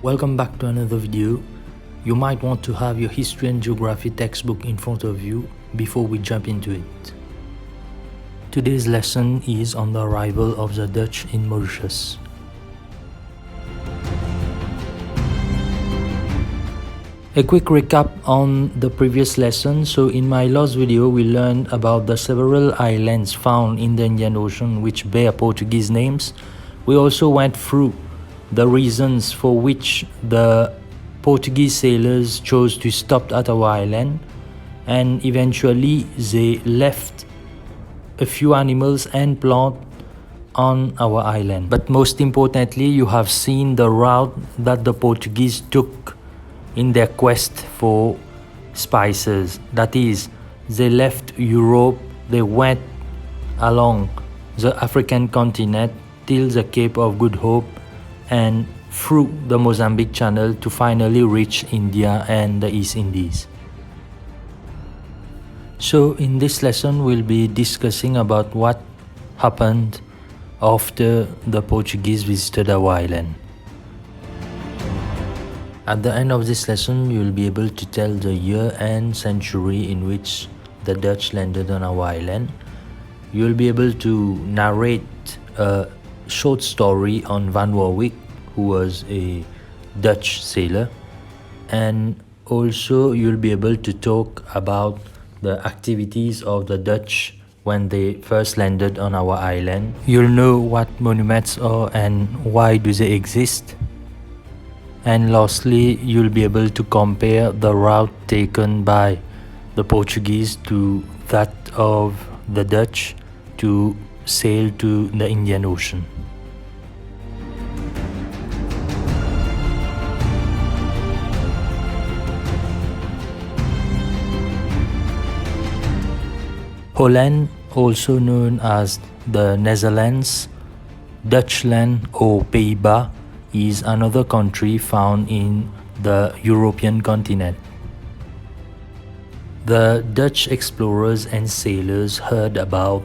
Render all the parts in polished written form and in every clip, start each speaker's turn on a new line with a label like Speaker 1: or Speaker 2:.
Speaker 1: Welcome back to another video. You might want to have your history and geography textbook in front of you before we jump into it. Today's lesson is on the arrival of the Dutch in Mauritius. A quick recap on the previous lesson. So in my last video we learned about the several islands found in the Indian Ocean which bear Portuguese names. We also went through the reasons for which the Portuguese sailors chose to stop at our island, and eventually they left a few animals and plants on our island. But most importantly, you have seen the route that the Portuguese took in their quest for spices. That is, they left Europe, they went along the African continent till the Cape of Good Hope and through the Mozambique Channel to finally reach India and the East Indies. So in this lesson we'll be discussing about what happened after the Portuguese visited our island. At the end of this lesson you'll be able to tell the year and century in which the Dutch landed on our island. You'll be able to narrate a short story on Van Warwick, who was a Dutch sailor, and also you'll be able to talk about the activities of the Dutch when they first landed on our island. You'll know what monuments are and why do they exist. And lastly, you'll be able to compare the route taken by the Portuguese to that of the Dutch to sail to the Indian Ocean. Holland, also known as the Netherlands, Dutchland or Pays-Bas, is another country found in the European continent. The Dutch explorers and sailors heard about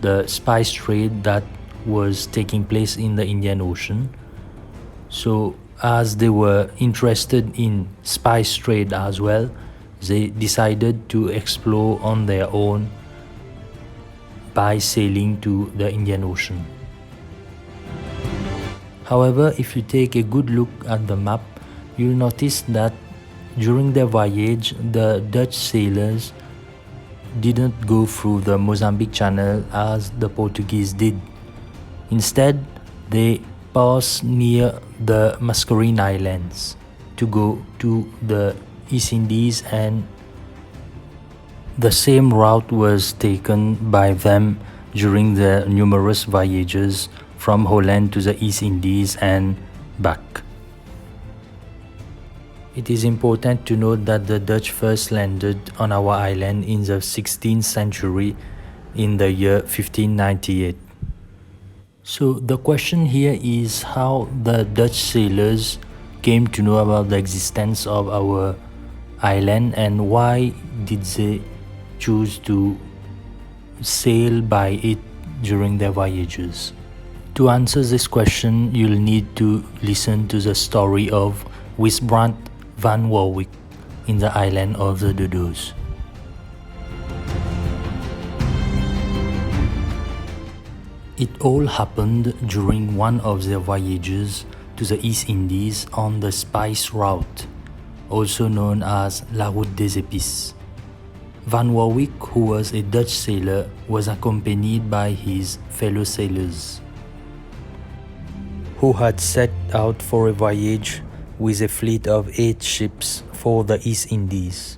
Speaker 1: the spice trade that was taking place in the Indian Ocean. So as they were interested in spice trade as well, they decided to explore on their own by sailing to the Indian Ocean. However, if you take a good look at the map, you'll notice that during their voyage, the Dutch sailors didn't go through the Mozambique Channel as the Portuguese did. Instead, they passed near the Mascarene Islands to go to the East Indies, and the same route was taken by them during their numerous voyages from Holland to the East Indies and back. It is important to note that the Dutch first landed on our island in the 16th century in the year 1598. So the question here is how the Dutch sailors came to know about the existence of our island and why did they choose to sail by it during their voyages. To answer this question, you'll need to listen to the story of Wijsbrand van Warwick in the island of the Dodos. It all happened during one of their voyages to the East Indies on the spice route, also known as La Route des Épices. Van Warwick, who was a Dutch sailor, was accompanied by his fellow sailors, who had set out for a voyage with a fleet of 8 ships for the East Indies.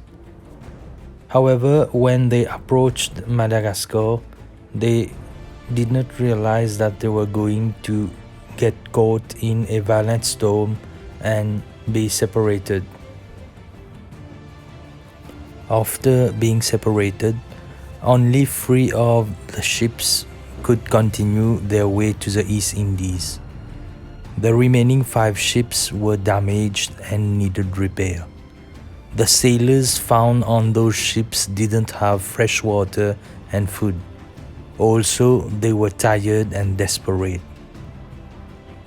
Speaker 1: However, when they approached Madagascar, they did not realize that they were going to get caught in a violent storm and be separated. After being separated, only 3 of the ships could continue their way to the East Indies. The remaining 5 ships were damaged and needed repair. The sailors found on those ships didn't have fresh water and food. Also, they were tired and desperate.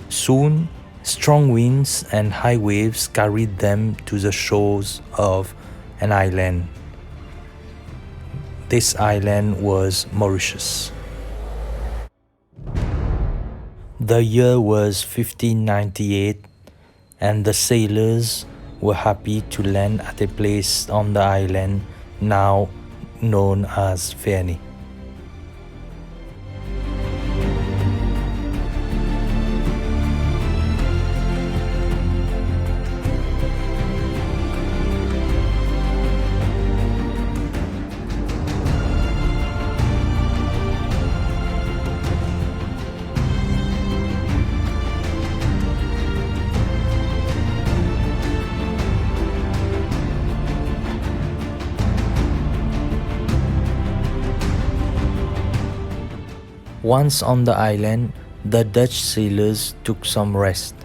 Speaker 1: Soon, Strong winds and high waves carried them to the shores of an island. This island was Mauritius. The year was 1598, and the sailors were happy to land at a place on the island now known as Mascarene. Once on the island, the Dutch sailors took some rest.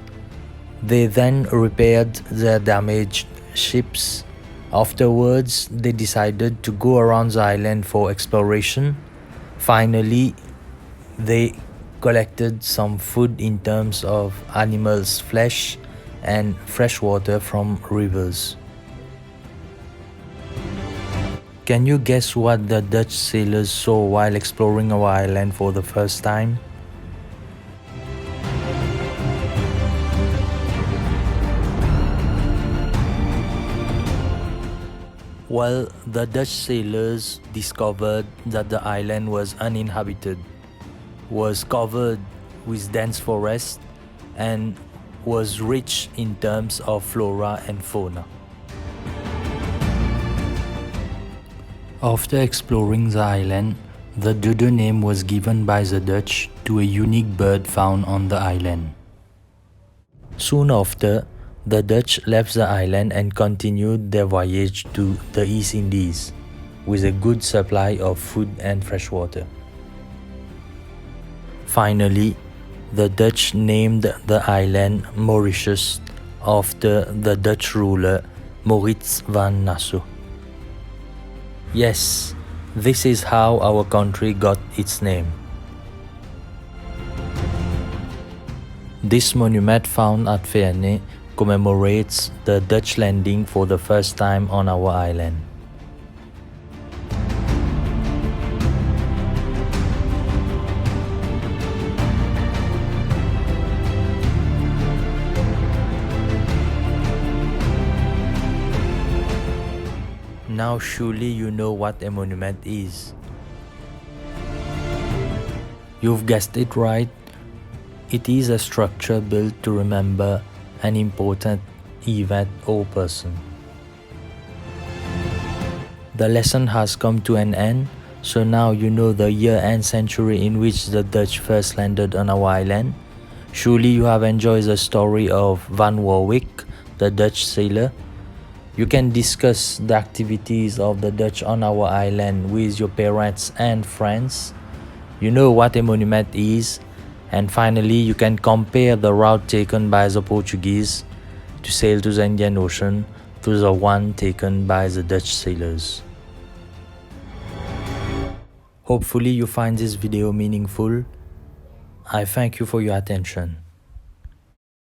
Speaker 1: They then repaired their damaged ships. Afterwards, they decided to go around the island for exploration. Finally, they collected some food in terms of animals' flesh and fresh water from rivers. Can you guess what the Dutch sailors saw while exploring our island for the first time? Well, the Dutch sailors discovered that the island was uninhabited, was covered with dense forest, and was rich in terms of flora and fauna. After exploring the island, the dodo name was given by the Dutch to a unique bird found on the island. Soon after, the Dutch left the island and continued their voyage to the East Indies with a good supply of food and fresh water. Finally, the Dutch named the island Mauritius after the Dutch ruler Maurits van Nassau. Yes, this is how our country got its name. This monument found at Mascarene commemorates the Dutch landing for the first time on our island. Now surely you know what a monument is. You've guessed it right. It is a structure built to remember an important event or person. The lesson has come to an end, so now you know the year and century in which the Dutch first landed on our island. Surely you have enjoyed the story of Van Warwick, the Dutch sailor. You can discuss the activities of the Dutch on our island with your parents and friends. You know what a monument is. And finally, you can compare the route taken by the Portuguese to sail to the Indian Ocean to the one taken by the Dutch sailors. Hopefully you find this video meaningful. I thank you for your attention.